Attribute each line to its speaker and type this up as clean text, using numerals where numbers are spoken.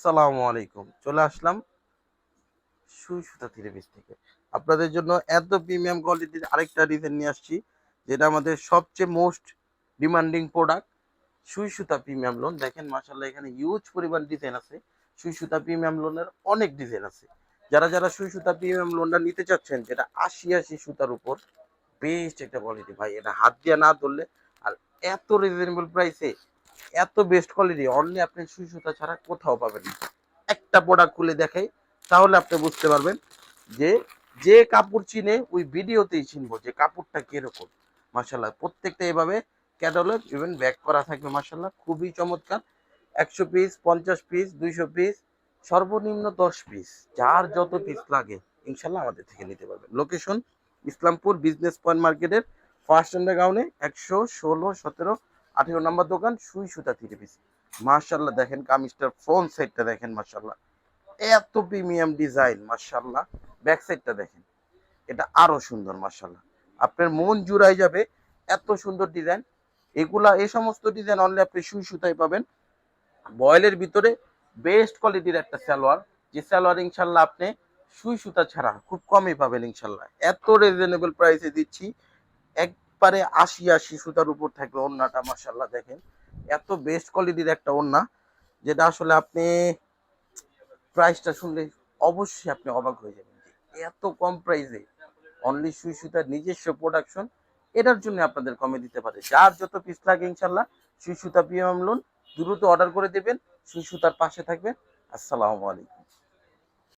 Speaker 1: আসসালামু আলাইকুম। চলে আসলাম সুই সুতা থ্রি পিস থেকে। আপনাদের জন্য এত প্রিমিয়াম কোয়ালিটির আরেকটা ডিজাইন নিয়ে আসছি, যেটা আমাদের সবচেয়ে মোস্ট ডিমান্ডিং প্রোডাক্ট। সুই সুতা প্রিমিয়াম লোন দেখেন, মাশাআল্লাহ এখানে হিউজ পরিমাণ ডিজাইন আছে। সুই সুতা প্রিমিয়াম লোনের অনেক ডিজাইন আছে। যারা যারা সুই সুতা প্রিমিয়াম লোনটা নিতে চাচ্ছেন, যেটা ৮০ সুতার উপর বেস্ট একটা কোয়ালিটি ভাই, এটা হাত দিয়ে না ধরলে। আর এত রিজনেবল প্রাইসে এত বেস্ট কোয়ালিটি অনলি আপনি সুই সুতা ছাড়া কোথাও পাবেন না। একটা প্রোডাক্ট খুলে দেখাই, তাহলে আপনি বুঝতে পারবেন যে যে কাপড় চিনে ওই ভিডিওতেই চিনবো যে কাপড়টা কিরকম। মাশাল্লাহ প্রত্যেকটা এভাবে ক্যাটালগ ইভেন ব্যাক করা থাকবে, মাশাল্লাহ খুবই চমৎকার। ১০০ পিস, ৫০ পিস, ২০০ পিস, সর্বনিম্ন ১০ পিস, যার যত পিস লাগে ইনশাল্লাহ আমাদের থেকে নিতে পারবেন। লোকেশন ইসলামপুর বিজনেস পয়েন্ট মার্কেটের ফার্স্ট আন্ডারগ্রাউন্ডে ১১৬, ১৭, ১৮ নম্বর দোকান সুই সুতা থ্রি পিস। মাশাল্লাহ দেখেন কামিজটার ফ্রন্ট সাইডটা দেখেন, মাশাল্লাহ এত প্রিমিয়াম ডিজাইন, মাশাল্লাহ ব্যাক সাইডটা দেখেন, এটা আরো সুন্দর মাশাল্লাহ। আপনার মন জুড়াই যাবে, এত সুন্দর ডিজাইন। এগুলা এই সমস্ত ডিজাইন অনলি আপনি সুই সুতায় পাবেন। বয়েলের ভিতরে বেস্ট কোয়ালিটির একটা সালোয়ার, যে সালোয়ার ইনশাল্লাহ আপনি সুই সুতা ছাড়া খুব কমই পাবেন ইনশাল্লাহ। এত রিজনেবল প্রাইসে দিচ্ছি, একবারে ৮০ সুতার উপর থাকবে ওড়নাটা, মাশাল্লাহ দেখেন এত বেস্ট কোয়ালিটির একটা ওড়না, যেটা আসলে আপনি প্রাইসটা শুনলে অবশ্যই আপনি অবাক হয়ে যাবেন যে এত কম প্রাইসে অনলি সুই সুতার নিজস্ব প্রোডাকশন। এটার জন্য আপনাদের কমে দিতে পারে। যার যত পিস লাগে ইনশাল্লাহ সুই সুতা প্রিমিয়াম লোন দ্রুত অর্ডার করে দেবেন। সুই সুতার পাশে থাকবেন। আসসালামু আলাইকুম।